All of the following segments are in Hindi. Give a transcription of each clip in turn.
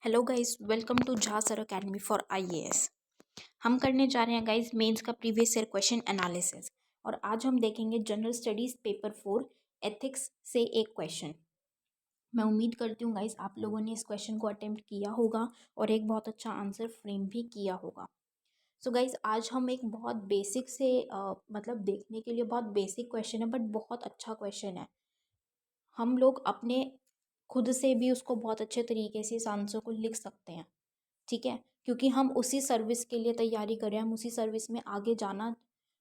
Hello guys, welcome to Jha sir academy for IAS. हम करने जा रहे हैं गाइस मेंस का प्रीवियस ईयर क्वेश्चन एनालिसिस। और आज हम देखेंगे जनरल स्टडीज पेपर 4 एथिक्स से एक क्वेश्चन। मैं उम्मीद करती हूँ गाइस आप लोगों ने इस क्वेश्चन को अटेम्प्ट किया होगा और एक बहुत अच्छा आंसर फ्रेम भी किया होगा। सो गाइस आज हम एक बहुत बेसिक से मतलब देखने के लिए बहुत बेसिक क्वेश्चन है, बट बहुत अच्छा क्वेश्चन है। हम लोग अपने खुद से भी उसको बहुत अच्छे तरीके से इस आंसर को लिख सकते हैं, ठीक है, क्योंकि हम उसी सर्विस के लिए तैयारी कर रहे हैं, हम उसी सर्विस में आगे जाना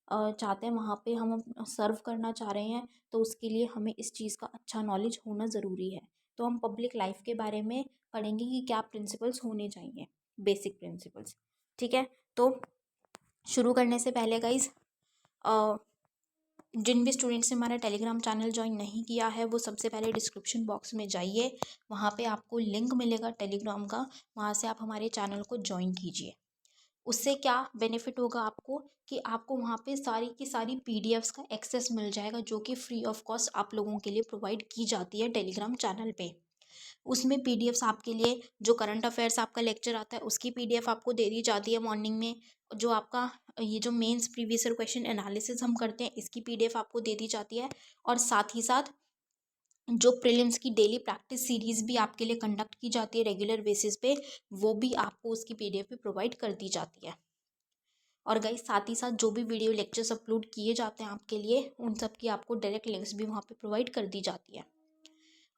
चाहते हैं, वहाँ पे हम सर्व करना चाह रहे हैं। तो उसके लिए हमें इस चीज़ का अच्छा नॉलेज होना ज़रूरी है। तो हम पब्लिक लाइफ के बारे में पढ़ेंगे कि क्या प्रिंसिपल्स होने चाहिए, बेसिक प्रिंसिपल्स, ठीक है। तो शुरू करने से पहले गाइज, जिन भी स्टूडेंट्स ने हमारा टेलीग्राम चैनल ज्वाइन नहीं किया है वो सबसे पहले डिस्क्रिप्शन बॉक्स में जाइए, वहाँ पे आपको लिंक मिलेगा टेलीग्राम का, वहाँ से आप हमारे चैनल को ज्वाइन कीजिए। उससे क्या बेनिफिट होगा आपको कि आपको वहाँ पे सारी की सारी पीडीएफ्स का एक्सेस मिल जाएगा, जो कि फ्री ऑफ कॉस्ट आप लोगों के लिए प्रोवाइड की जाती है टेलीग्राम चैनल पे। उसमें पीडीएफ्स आपके लिए, जो करंट अफेयर्स आपका लेक्चर आता है उसकी पीडीएफ आपको दे दी जाती है मॉर्निंग में। जो आपका ये जो mains previous year question analysis हम करते हैं इसकी पीडीएफ आपको दे दी जाती है। और साथ ही साथ जो प्रीलिम्स की डेली प्रैक्टिस सीरीज भी आपके लिए कंडक्ट की जाती है रेगुलर बेसिस पे, वो भी आपको उसकी पीडीएफ पे प्रोवाइड कर दी जाती है। और गाइस साथ ही साथ जो भी वीडियो लेक्चर्स अपलोड किए जाते हैं आपके लिए, उन सब की आपको डायरेक्ट लिंक्स भी वहाँ पे प्रोवाइड कर दी जाती है।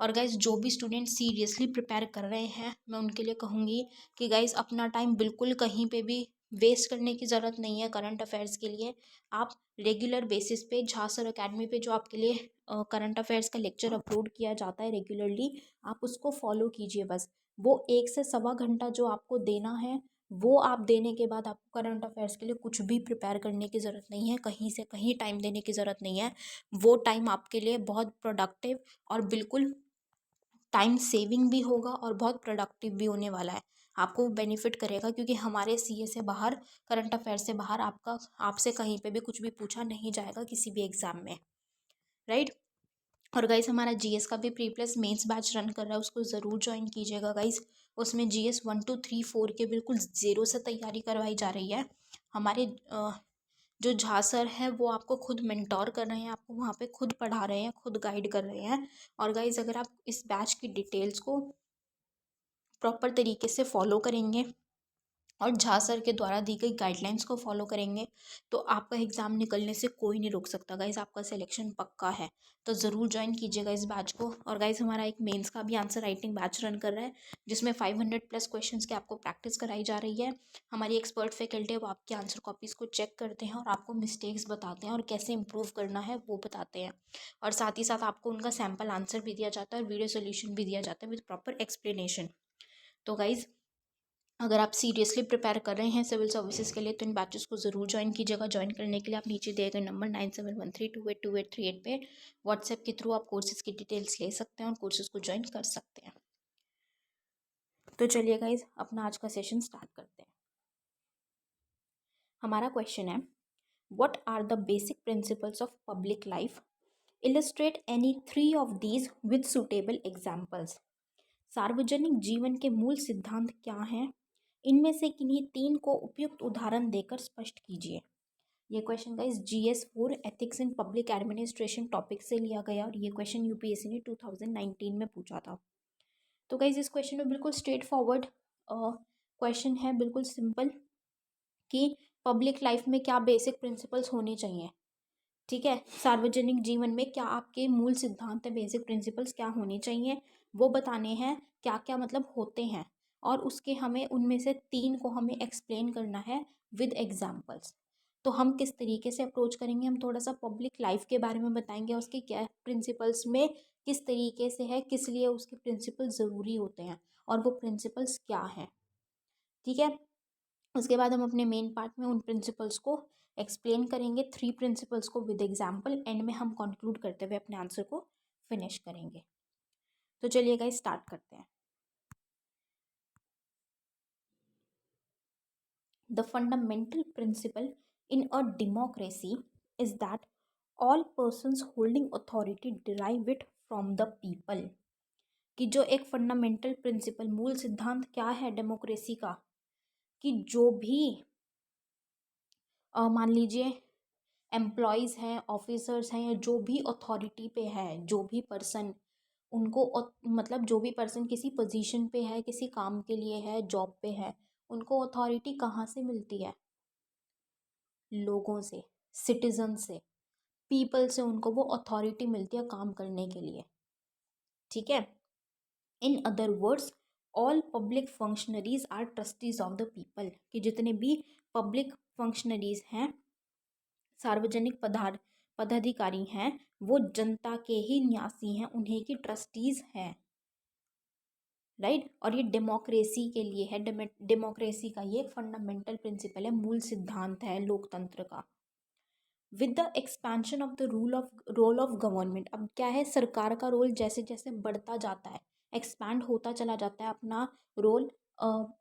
और गाइज जो भी स्टूडेंट सीरियसली प्रिपेयर कर रहे हैं, मैं उनके लिए कहूँगी कि गाइज अपना टाइम बिल्कुल कहीं पे भी वेस्ट करने की ज़रूरत नहीं है करंट अफेयर्स के लिए। आप रेगुलर बेसिस पे झा सर अकेडमी पे जो आपके लिए करंट अफेयर्स का लेक्चर अपलोड किया जाता है रेगुलरली, आप उसको फॉलो कीजिए बस। वो 1 से 1.25 घंटा जो आपको देना है, वो आप देने के बाद आपको करंट अफेयर्स के लिए कुछ भी प्रिपेयर करने की ज़रूरत नहीं है, कहीं से कहीं टाइम देने की ज़रूरत नहीं है। वो टाइम आपके लिए बहुत प्रोडक्टिव और बिल्कुल टाइम सेविंग भी होगा और बहुत प्रोडक्टिव भी होने वाला है। आपको बेनिफिट करेगा, क्योंकि हमारे सीए से बाहर, करंट अफेयर से बाहर आपसे कहीं पे भी कुछ भी पूछा नहीं जाएगा किसी भी एग्जाम में, राइट। और गाइस हमारा जीएस का भी pre plus mains batch run कर रहा है, उसको ज़रूर ज्वाइन कीजिएगा गाइस। उसमें जीएस 1 2 3 4 के बिल्कुल ज़ीरो से तैयारी करवाई जा रही है। हमारे जो झा सर हैं वो आपको खुद मेंटोर कर रहे हैं, आपको वहाँ पे खुद पढ़ा रहे हैं, खुद गाइड कर रहे हैं। और गाइज अगर आप इस बैच की डिटेल्स को प्रॉपर तरीके से फॉलो करेंगे और झा सर के द्वारा दी गई गाइडलाइंस को फॉलो करेंगे, तो आपका एग्ज़ाम निकलने से कोई नहीं रोक सकता गाइज, आपका सिलेक्शन पक्का है। तो ज़रूर ज्वाइन कीजिएगा इस बैच को। और गाइज हमारा एक मेंस का भी आंसर राइटिंग बैच रन कर रहा है, जिसमें 500+ क्वेश्चंस की आपको प्रैक्टिस कराई जा रही है। हमारी एक्सपर्ट फैकल्टी है, वो आपकी आंसर कॉपीज़ को चेक करते हैं और आपको मिस्टेक्स बताते हैं और कैसे इंप्रूव करना है वो बताते हैं। और साथ ही साथ आपको उनका सैम्पल आंसर भी दिया जाता है और वीडियो सोल्यूशन भी दिया जाता है विद प्रॉपर एक्सप्लेनेशन। तो गाइज़ अगर आप सीरियसली प्रिपेयर कर रहे हैं सिविल सर्विसेज के लिए, तो इन बैचेस को ज़रूर ज्वाइन कीजिएगा। ज्वाइन करने के लिए आप नीचे दिए गए नंबर 9713282838 पे व्हाट्सएप के थ्रू आप कोर्सेज़ की डिटेल्स ले सकते हैं और कोर्सेज़ को ज्वाइन कर सकते हैं। तो चलिए गाइज अपना आज का सेशन स्टार्ट करते हैं। हमारा क्वेश्चन है, what are the basic principles of public life? Illustrate any 3 of these with suitable examples. सार्वजनिक जीवन के मूल सिद्धांत क्या हैं? इनमें से किन्हीं 3 को उपयुक्त उदाहरण देकर स्पष्ट कीजिए। ये question guys GS4 ethics in public administration topic से लिया गया और ये क्वेश्चन यूपीएससी ने 2019 में पूछा था। तो गाइस इस क्वेश्चन में बिल्कुल स्ट्रेट फॉरवर्ड क्वेश्चन है, बिल्कुल सिंपल, कि पब्लिक लाइफ में क्या बेसिक प्रिंसिपल्स होने चाहिए, ठीक है। सार्वजनिक जीवन में क्या आपके मूल सिद्धांत है, बेसिक प्रिंसिपल्स क्या होने चाहिए, वो बताने हैं। क्या क्या मतलब होते हैं, और उसके हमें उनमें से 3 को हमें एक्सप्लेन करना है विद एग्जाम्पल्स। तो हम किस तरीके से अप्रोच करेंगे, हम थोड़ा सा पब्लिक लाइफ के बारे में बताएंगे, उसके क्या प्रिंसिपल्स में किस तरीके से है, किस लिए उसके प्रिंसिपल ज़रूरी होते हैं और वो प्रिंसिपल्स क्या हैं, ठीक है। उसके बाद हम अपने मेन पार्ट में उन प्रिंसिपल्स को एक्सप्लेन करेंगे, 3 प्रिंसिपल्स को विद एग्जाम्पल। एंड में हम कंक्लूड करते हुए अपने आंसर को फिनिश करेंगे। तो चलिए गाइस स्टार्ट करते हैं। The fundamental principle in a democracy is that all persons holding authority derive it from the people. कि जो एक फंडामेंटल प्रिंसिपल, मूल सिद्धांत क्या है डेमोक्रेसी का, कि जो भी मान लीजिए एम्प्लॉयज़ हैं, ऑफिसर्स हैं, या जो भी अथॉरिटी पे है, जो भी पर्सन उनको मतलब जो भी पर्सन किसी पोजीशन पे है, किसी काम के लिए है, जॉब पे है, उनको अथॉरिटी कहाँ से मिलती है? लोगों से, सिटीजन से, पीपल से उनको वो अथॉरिटी मिलती है काम करने के लिए। ठीक है। In other words, all public functionaries are trustees of the people, कि जितने भी पब्लिक फंक्शनरीज हैं, सार्वजनिक पदाधिकारी हैं, वो जनता के ही न्यासी हैं, उन्हीं की ट्रस्टीज हैं। राइट। और ये डेमोक्रेसी के लिए है, डेमोक्रेसी का ये फंडामेंटल प्रिंसिपल है, मूल सिद्धांत है लोकतंत्र का। With the expansion of the role of government, अब क्या है, सरकार का रोल जैसे जैसे बढ़ता जाता है, एक्सपैंड होता चला जाता है, अपना रोल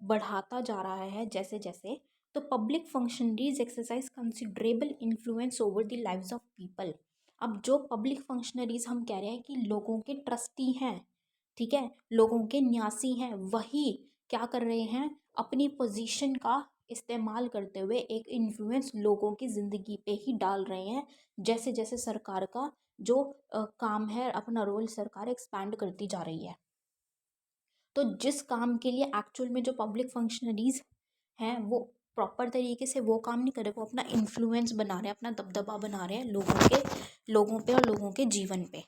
बढ़ाता जा रहा है जैसे जैसे, तो public functionaries exercise considerable influence over the lives of people. अब जो पब्लिक फंक्शनरीज हम कह रहे हैं कि लोगों के ट्रस्टी हैं, ठीक है, लोगों के न्यासी हैं, वही क्या कर रहे हैं, अपनी पोजीशन का इस्तेमाल करते हुए एक इन्फ्लुएंस लोगों की ज़िंदगी पे ही डाल रहे हैं, जैसे जैसे सरकार का जो काम है, अपना रोल सरकार एक्सपैंड करती जा रही है। तो जिस काम के लिए एक्चुअल में जो पब्लिक फंक्शनरीज हैं वो प्रॉपर तरीके से वो काम नहीं कर रहे, वो अपना इन्फ्लुएंस बना रहे हैं, अपना दबदबा बना रहे हैं लोगों पे और लोगों के जीवन पे।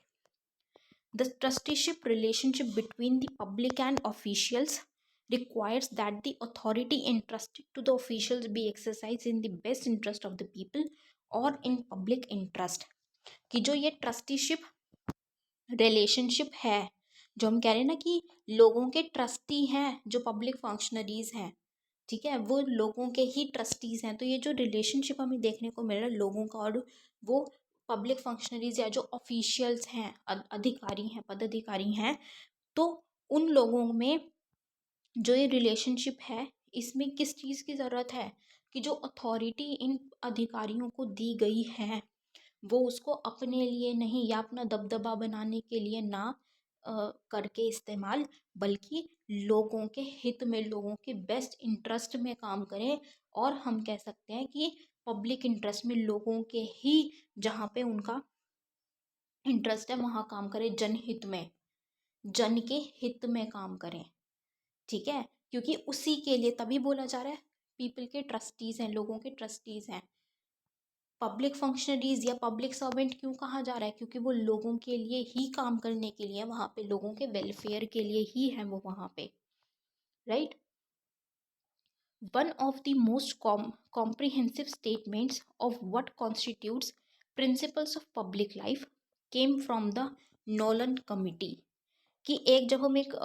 The trusteeship relationship between the public and officials requires that the authority entrusted to the officials be exercised in the best interest of the people or in public interest। कि जो ये ट्रस्टीशिप रिलेशनशिप है, जो हम कह रहे हैं ना कि लोगों के ट्रस्टी हैं जो पब्लिक फंक्शनरीज हैं, ठीक है, वो लोगों के ही ट्रस्टीज हैं। तो ये जो रिलेशनशिप हमें देखने को मिल रहा है लोगों का और वो पब्लिक फंक्शनरीज या जो ऑफिशियल्स हैं, अधिकारी हैं, पदाधिकारी हैं, तो उन लोगों में जो ये रिलेशनशिप है, इसमें किस चीज़ की ज़रूरत है, कि जो अथॉरिटी इन अधिकारियों को दी गई है वो उसको अपने लिए नहीं या अपना दबदबा बनाने के लिए ना करके इस्तेमाल, बल्कि लोगों के हित में, लोगों के बेस्ट इंटरेस्ट में काम करें। और हम कह सकते हैं कि पब्लिक इंटरेस्ट में, लोगों के ही जहाँ पे उनका इंटरेस्ट है वहाँ काम करें, जनहित में, जन के हित में काम करें। ठीक है, क्योंकि उसी के लिए तभी बोला जा रहा है पीपल के ट्रस्टीज़ हैं, लोगों के ट्रस्टीज़ हैं। पब्लिक फंक्शनरीज या पब्लिक सर्वेंट क्यों कहा जा रहा है, क्योंकि वो लोगों के लिए ही काम करने के लिए वहाँ पे, लोगों के वेलफेयर के लिए ही है वो वहाँ पे। Right. One of the most comprehensive statements of what constitutes principles of public life came from the Nolan committee. कि एक जब हम एक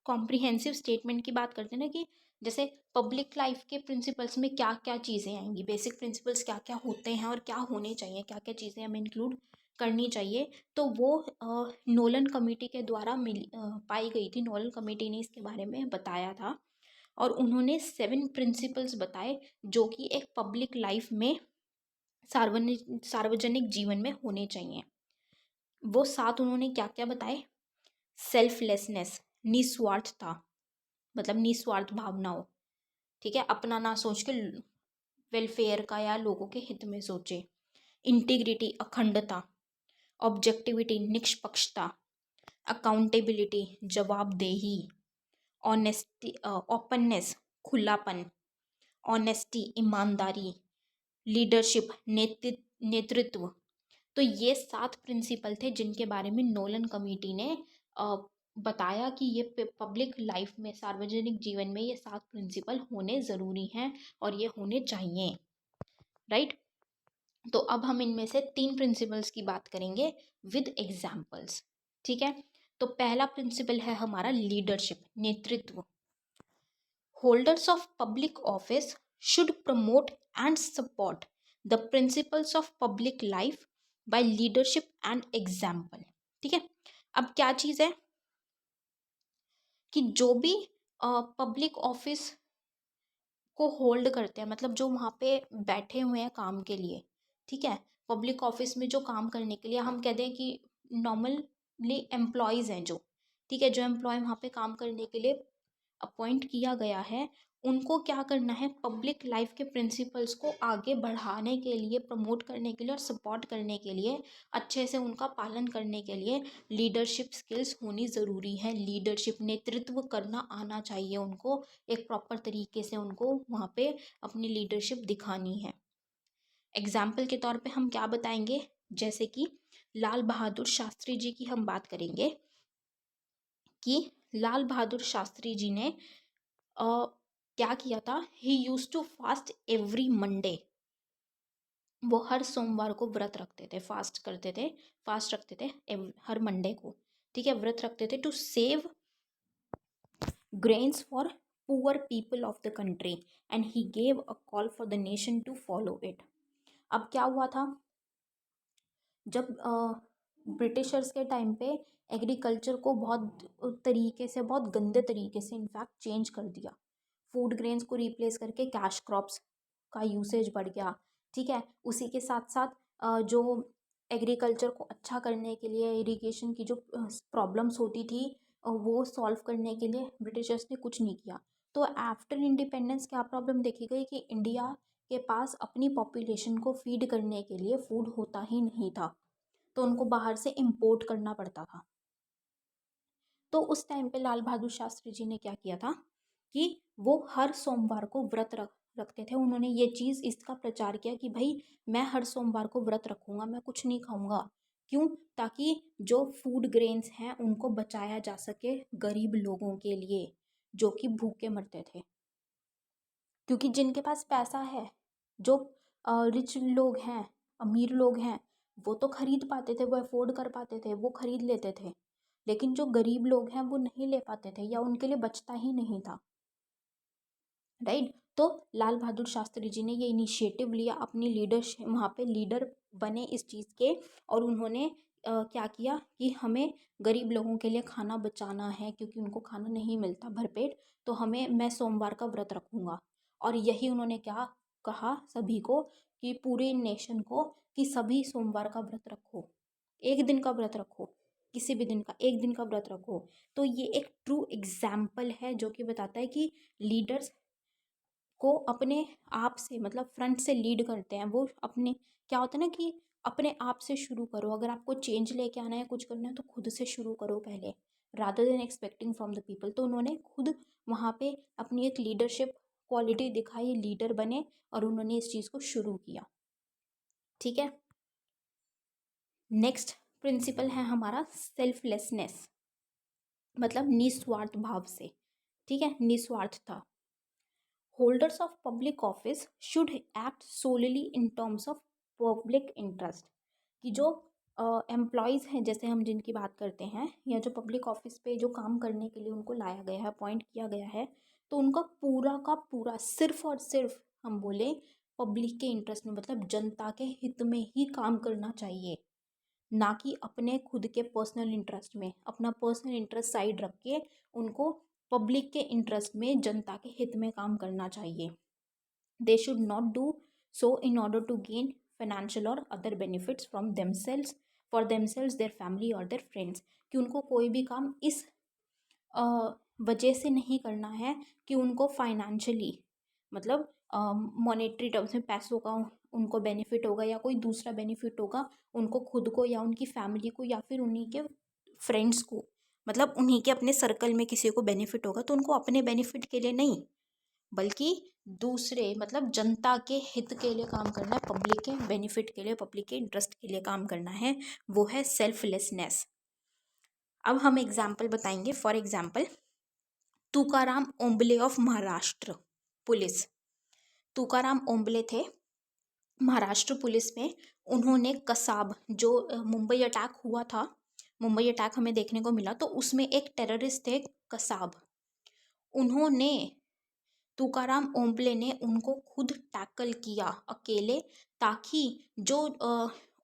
कॉम्प्रिहेंसिव स्टेटमेंट की बात करते हैं ना, कि जैसे पब्लिक लाइफ के प्रिंसिपल्स में क्या क्या चीज़ें आएंगी, बेसिक प्रिंसिपल्स क्या क्या होते हैं और क्या होने चाहिए, क्या क्या चीज़ें हमें इंक्लूड करनी चाहिए, तो वो नोलन कमेटी के द्वारा पाई गई थी। नोलन कमेटी ने इसके बारे में बताया था और उन्होंने 7 प्रिंसिपल्स बताए जो कि एक पब्लिक लाइफ में, सार्वजनिक जीवन में होने चाहिए। वो 7 उन्होंने क्या क्या बताए? सेल्फलेसनेस, निस्वार्थता, मतलब निस्वार्थ भावना हो, ठीक है, अपना ना सोच के वेलफेयर का या लोगों के हित में सोचे। इंटीग्रिटी, अखंडता। ऑब्जेक्टिविटी, निष्पक्षता। अकाउंटेबिलिटी, जवाबदेही। ऑनेस्टी, ओपननेस, खुलापन। ऑनेस्टी, ईमानदारी। लीडरशिप, नेतृत्व। तो ये 7 प्रिंसिपल थे जिनके बारे में नोलन कमेटी ने बताया कि ये पब्लिक लाइफ में, सार्वजनिक जीवन में ये 7 प्रिंसिपल होने ज़रूरी हैं और ये होने चाहिए। राइट। तो अब हम इनमें से 3 प्रिंसिपल्स की बात करेंगे विद एग्जाम्पल्स। ठीक है। तो पहला प्रिंसिपल है हमारा लीडरशिप, नेतृत्व। Holders of public office should promote and support the principles of public life by leadership and example. ठीक है। अब क्या चीज़ है कि जो भी पब्लिक ऑफिस को होल्ड करते हैं, मतलब जो वहाँ पे बैठे हुए हैं काम के लिए, ठीक है, पब्लिक ऑफिस में जो काम करने के लिए, हम कहते हैं कि नॉर्मली एम्प्लॉयज़ हैं, जो ठीक है, जो एम्प्लॉय वहाँ पे काम करने के लिए अपॉइंट किया गया है, उनको क्या करना है, पब्लिक लाइफ के प्रिंसिपल्स को आगे बढ़ाने के लिए, प्रमोट करने के लिए और सपोर्ट करने के लिए, अच्छे से उनका पालन करने के लिए लीडरशिप स्किल्स होनी ज़रूरी है। लीडरशिप, नेतृत्व करना आना चाहिए उनको, एक प्रॉपर तरीके से उनको वहाँ पे अपनी लीडरशिप दिखानी है। एग्जाम्पल के तौर पे हम क्या बताएंगे, जैसे कि लाल बहादुर शास्त्री जी की हम बात करेंगे कि लाल बहादुर शास्त्री जी ने क्या किया था, he use to fast every Monday. वो हर सोमवार को व्रत रखते थे, फास्ट करते थे, फास्ट रखते थे हर मंडे को, ठीक है, व्रत रखते थे to save grains for poor people of the country and he gave a call for the nation to follow it. अब क्या हुआ था, जब ब्रिटिशर्स के टाइम पे एग्रीकल्चर को बहुत तरीके से, बहुत गंदे तरीके से इनफैक्ट चेंज कर दिया, फूड ग्रेन्स को रिप्लेस करके कैश क्रॉप्स का यूसेज बढ़ गया, ठीक है। उसी के साथ साथ जो एग्रीकल्चर को अच्छा करने के लिए इरिगेशन की जो प्रॉब्लम्स होती थी वो सॉल्व करने के लिए ब्रिटिशर्स ने कुछ नहीं किया। तो आफ्टर इंडिपेंडेंस क्या प्रॉब्लम देखी गई कि इंडिया के पास अपनी पॉपुलेशन को फीड करने के लिए फूड होता ही नहीं था, तो उनको बाहर से इम्पोर्ट करना पड़ता था। तो उस टाइम पे लाल बहादुर शास्त्री जी ने क्या किया था कि वो हर सोमवार को व्रत रखते थे। उन्होंने ये चीज़, इसका प्रचार किया कि भाई मैं हर सोमवार को व्रत रखूँगा, मैं कुछ नहीं खाऊंगा। क्यों? ताकि जो फूड ग्रेन्स हैं उनको बचाया जा सके गरीब लोगों के लिए जो कि भूखे मरते थे। क्योंकि जिनके पास पैसा है, जो रिच लोग हैं, अमीर लोग हैं, वो तो खरीद पाते थे, वो अफोर्ड कर पाते थे, वो खरीद लेते थे। लेकिन जो गरीब लोग हैं वो नहीं ले पाते थे या उनके लिए बचता ही नहीं था, राइट। तो लाल बहादुर शास्त्री जी ने ये इनिशिएटिव लिया, अपनी लीडरशिप, वहाँ पे लीडर बने इस चीज़ के, और उन्होंने क्या किया कि हमें गरीब लोगों के लिए खाना बचाना है क्योंकि उनको खाना नहीं मिलता भरपेट, तो मैं सोमवार का व्रत रखूँगा। और यही उन्होंने क्या कहा सभी को, कि पूरे नेशन को, कि सभी सोमवार का व्रत रखो, एक दिन का व्रत रखो, किसी भी दिन का एक दिन का व्रत रखो। तो ये एक ट्रू एग्जाम्पल है जो कि बताता है कि लीडर्स को अपने आप से, मतलब फ्रंट से लीड करते हैं वो। अपने क्या होता है ना कि अपने आप से शुरू करो, अगर आपको चेंज लेके आना है, कुछ करना है, तो खुद से शुरू करो पहले, rather than expecting from the people. तो उन्होंने खुद वहाँ पे अपनी एक लीडरशिप क्वालिटी दिखाई, लीडर बने और उन्होंने इस चीज़ को शुरू किया, ठीक है। नेक्स्ट प्रिंसिपल है हमारा सेल्फलेसनेस, मतलब निस्वार्थ भाव से, ठीक है, निस्वार्थता। Holders of public office should act solely in terms of public interest. कि जो एम्प्लॉयज़ हैं, जैसे हम जिनकी बात करते हैं, या जो पब्लिक ऑफिस पे जो काम करने के लिए उनको लाया गया है, अपॉइंट किया गया है, तो उनका पूरा का पूरा सिर्फ और सिर्फ हम बोले पब्लिक के इंटरेस्ट में, मतलब जनता के हित में ही काम करना चाहिए, ना कि अपने खुद के पर्सनल इंटरेस्ट में। अपना पर्सनल इंटरेस्ट साइड रख के उनको पब्लिक के इंटरेस्ट में, जनता के हित में काम करना चाहिए। They should not do so in order to gain financial और other benefits from themselves, for themselves, their family और देयर फ्रेंड्स। कि उनको कोई भी काम इस वजह से नहीं करना है कि उनको फाइनेंशियली, मतलब मॉनेटरी टर्म्स में पैसों का उनको बेनिफिट होगा, या कोई दूसरा बेनिफिट होगा उनको खुद को या उनकी फैमिली को या फिर उन्हीं के फ्रेंड्स को, मतलब उन्हीं के अपने सर्कल में किसी को बेनिफिट होगा, तो उनको अपने बेनिफिट के लिए नहीं, बल्कि दूसरे, मतलब जनता के हित के लिए काम करना है, पब्लिक के बेनिफिट के लिए, पब्लिक के इंटरेस्ट के लिए काम करना है। वो है सेल्फलेसनेस। अब हम एग्जाम्पल बताएंगे। For example, Tukaram Omble of Maharashtra police. Tukaram Omble थे महाराष्ट्र पुलिस में। उन्होंने कसाब, जो मुंबई अटैक हुआ था, मुंबई अटैक हमें देखने को मिला, तो उसमें एक टेररिस्ट थे कसाब। उन्होंने, तुकाराम ओम्बले ने उनको खुद टैकल किया अकेले, ताकि जो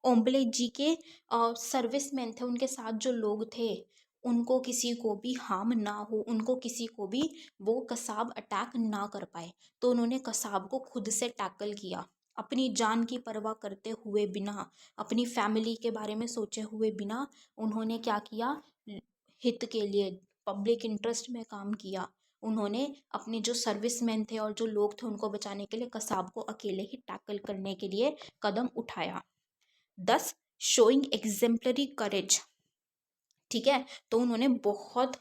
ओम्बले जी के सर्विसमैन थे, उनके साथ जो लोग थे, उनको किसी को भी हार्म ना हो, उनको किसी को भी वो कसाब अटैक ना कर पाए। तो उन्होंने कसाब को खुद से टैकल किया, अपनी जान की परवाह करते हुए बिना, अपनी फैमिली के बारे में सोचे हुए बिना। उन्होंने क्या किया, हित के लिए, पब्लिक इंटरेस्ट में काम किया। उन्होंने अपने जो सर्विसमैन थे और जो लोग थे उनको बचाने के लिए कसाब को अकेले ही टैकल करने के लिए कदम उठाया। 10 शोइंग एग्जेम्पलरी करेज। ठीक है, तो उन्होंने बहुत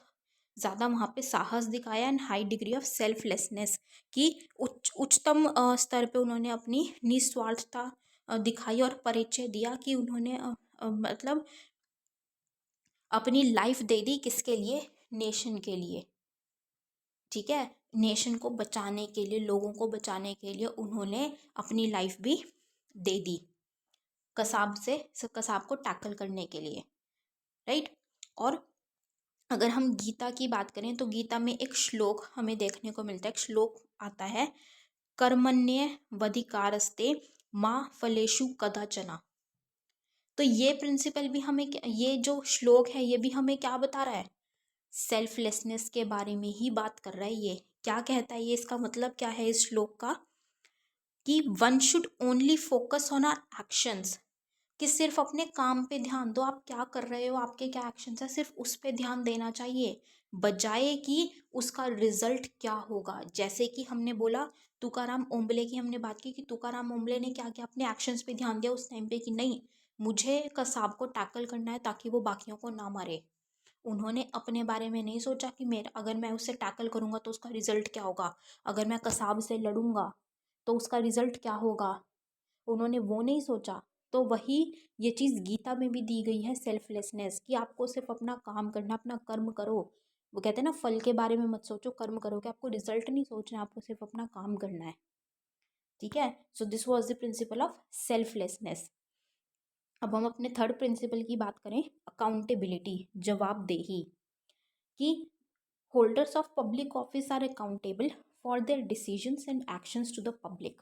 ज़्यादा वहाँ पे साहस दिखाया and high degree of selflessness की उच्चतम स्तर पे उन्होंने अपनी निस्वार्थता दिखाई और परिचय दिया कि उन्होंने मतलब अपनी लाइफ दे दी किसके लिए, नेशन के लिए। ठीक है, नेशन को बचाने के लिए, लोगों को बचाने के लिए उन्होंने अपनी लाइफ भी दे दी कसाब को टैकल करने के लिए, राइट। और अगर हम गीता की बात करें तो गीता में एक श्लोक हमें देखने को मिलता है, एक श्लोक आता है, कर्मण्येवाधिकारस्ते मा फलेषु कदाचन। तो ये प्रिंसिपल भी हमें, ये जो श्लोक है ये भी हमें क्या बता रहा है, सेल्फलेसनेस के बारे में ही बात कर रहा है। ये क्या कहता है, ये इसका मतलब क्या है इस श्लोक का, कि one should only focus on our actions, कि सिर्फ अपने काम पे ध्यान दो, आप क्या कर रहे हो, आपके क्या एक्शंस है, सिर्फ उस पे ध्यान देना चाहिए, बजाय कि उसका रिजल्ट क्या होगा। जैसे कि हमने बोला तुकाराम ओम्बले की हमने बात की कि तुकाराम ओम्बले ने क्या किया, अपने एक्शंस पे ध्यान दिया उस टाइम पे कि नहीं मुझे कसाब को टैकल करना है ताकि वो बाकियों को ना मारे। उन्होंने अपने बारे में नहीं सोचा कि मेरा अगर मैं उससे टैकल करूंगा तो उसका रिजल्ट क्या होगा, अगर मैं कसाब से लड़ूंगा तो उसका रिजल्ट क्या होगा, उन्होंने वो नहीं सोचा। तो वही ये चीज़ गीता में भी दी गई है, सेल्फलेसनेस, कि आपको सिर्फ अपना काम करना, अपना कर्म करो। वो कहते हैं ना, फल के बारे में मत सोचो, कर्म करो, कि आपको रिजल्ट नहीं सोचना, आपको सिर्फ अपना काम करना है। ठीक है, so this was the principle of selflessness. अब हम अपने थर्ड प्रिंसिपल की बात करें, अकाउंटेबिलिटी, जवाबदेही, कि holders of public office are accountable for their decisions and actions to the public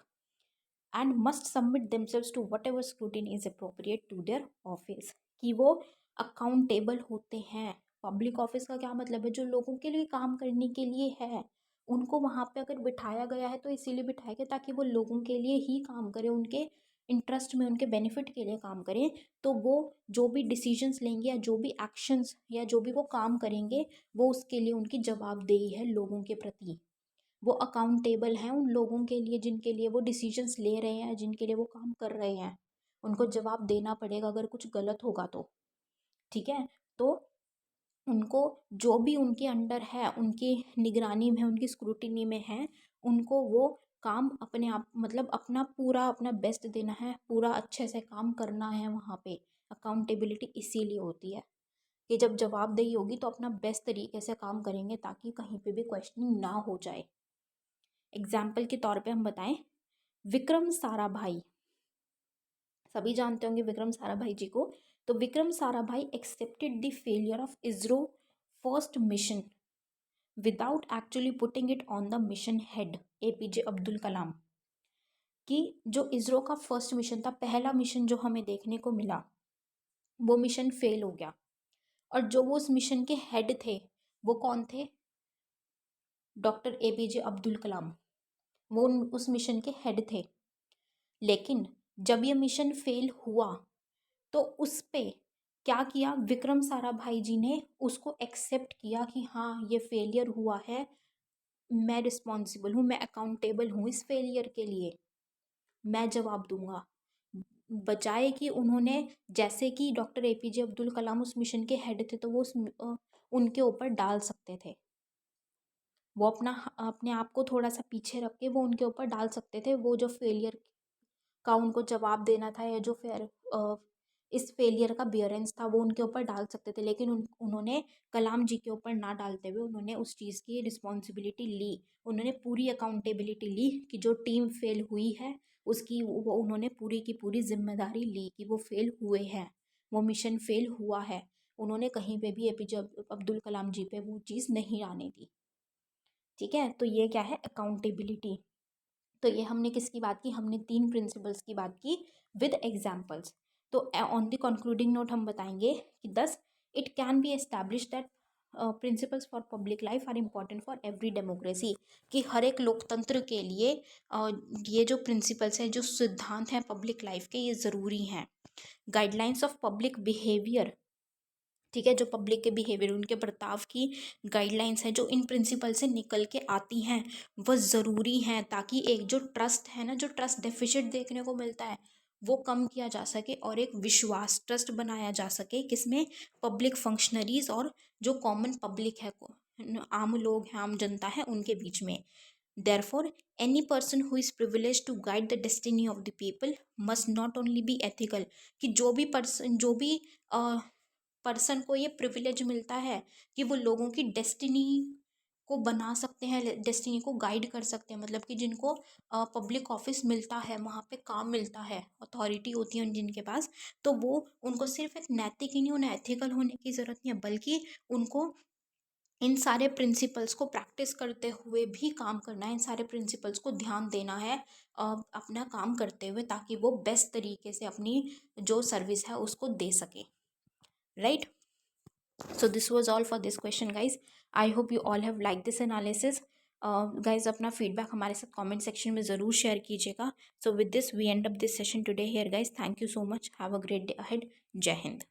and must submit themselves to whatever scrutiny is appropriate to their office, कि वो अकाउंटेबल होते हैं। पब्लिक ऑफिस का क्या मतलब है, जो लोगों के लिए काम करने के लिए है, उनको वहाँ पे अगर बिठाया गया है तो इसीलिए बिठाया गया ताकि वो लोगों के लिए ही काम करें, उनके इंटरेस्ट में, उनके बेनिफिट के लिए काम करें। तो वो जो भी डिसीजंस लेंगे या जो भी एक्शंस या जो भी वो काम करेंगे, वो उसके लिए उनकी जवाबदेही है लोगों के प्रति। वो अकाउंटेबल हैं उन लोगों के लिए जिनके लिए वो डिसीजंस ले रहे हैं, जिनके लिए वो काम कर रहे हैं, उनको जवाब देना पड़ेगा अगर कुछ गलत होगा तो। ठीक है, तो उनको जो भी उनके अंडर है, उनकी निगरानी में, उनकी स्क्रूटिनी में है, उनको वो काम अपने आप मतलब अपना पूरा अपना बेस्ट देना है, पूरा अच्छे से काम करना है वहाँ पे। अकाउंटेबिलिटी इसीलिए होती है कि जब जवाबदेही होगी तो अपना बेस्ट तरीके से काम करेंगे ताकि कहीं पे भी क्वेश्चनिंग ना हो जाए। एग्जाम्पल के तौर पे हम बताएं, विक्रम साराभाई, सभी जानते होंगे विक्रम साराभाई जी को। तो Vikram Sarabhai accepted the failure of ISRO first mission without actually putting it on the mission head APJ Abdul Kalam, कि जो इसरो का फर्स्ट मिशन था, पहला मिशन जो हमें देखने को मिला, वो मिशन फेल हो गया। और जो वो उस मिशन के हेड थे वो कौन थे, डॉक्टर एपीजे अब्दुल कलाम, वो उस मिशन के हेड थे। लेकिन जब ये मिशन फेल हुआ तो उस पे क्या किया, विक्रम साराभाई जी ने उसको एक्सेप्ट किया कि हाँ ये फेलियर हुआ है, मैं रिस्पॉन्सिबल हूँ, मैं अकाउंटेबल हूँ इस फेलियर के लिए, मैं जवाब दूंगा। बजाय कि उन्होंने, जैसे कि डॉक्टर एपीजे अब्दुल कलाम उस मिशन के हेड थे तो वो उनके ऊपर डाल सकते थे, वो अपने आप को थोड़ा सा पीछे रख के वो उनके ऊपर डाल सकते थे, वो जो फेलियर का उनको जवाब देना था या जो इस फेलियर का बियरेंस था वो उनके ऊपर डाल सकते थे। लेकिन उन्होंने कलाम जी के ऊपर ना डालते हुए उन्होंने उस चीज़ की रिस्पॉन्सिबिलिटी ली, उन्होंने पूरी अकाउंटेबिलिटी ली कि जो टीम फेल हुई है उसकी वो उन्होंने पूरी की पूरी जिम्मेदारी ली कि वो फेल हुए हैं, वो मिशन फेल हुआ है। उन्होंने कहीं पे भी एपीजे अब्दुल कलाम जी पे वो चीज़ नहीं आने दी। ठीक है, तो ये क्या है, अकाउंटेबिलिटी। तो ये हमने किसकी बात की, हमने 3 प्रिंसिपल्स की बात की विद एग्जाम्पल्स। तो ऑन द कंक्लूडिंग नोट हम बताएंगे कि 10 it can be establish that principles for public life are important for every democracy, कि हर एक लोकतंत्र के लिए ये जो प्रिंसिपल्स हैं, जो सिद्धांत हैं पब्लिक लाइफ के, ये ज़रूरी हैं। गाइडलाइंस ऑफ पब्लिक बिहेवियर ठीक है। जो पब्लिक के बिहेवियर, उनके बर्ताव की गाइडलाइंस है जो इन प्रिंसिपल से निकल के आती हैं, वो ज़रूरी हैं, ताकि एक जो ट्रस्ट है ना, जो ट्रस्ट डेफिसिट देखने को मिलता है, वो कम किया जा सके और एक विश्वास, ट्रस्ट बनाया जा सके किसमें, पब्लिक फंक्शनरीज और जो कॉमन पब्लिक है, आम लोग हैं, आम जनता है, उनके बीच में। Therefore, any person who is privileged to guide the destiny of the people must not only be ethical, कि जो भी पर्सन को ये प्रिविलेज मिलता है कि वो लोगों की डेस्टिनी को बना सकते हैं, डेस्टिनी को गाइड कर सकते हैं, मतलब कि जिनको पब्लिक ऑफिस मिलता है, वहाँ पे काम मिलता है, अथॉरिटी होती है जिनके पास, तो वो उनको सिर्फ एक नैतिक ही नहीं, उन्हें एथिकल होने की ज़रूरत नहीं है, बल्कि उनको इन सारे प्रिंसिपल्स को प्रैक्टिस करते हुए भी काम करना है, इन सारे प्रिंसिपल्स को ध्यान देना है अपना काम करते हुए, ताकि वो बेस्ट तरीके से अपनी जो सर्विस है उसको दे सके, right. So this was all for this question guys. I hope you all have like this analysis. Guys अपना फीडबैक हमारे साथ कमेंट सेक्शन में ज़रूर शेयर कीजिएगा। So with this we end up this session today here guys. Thank you so much. Have a great day ahead. जय हिंद।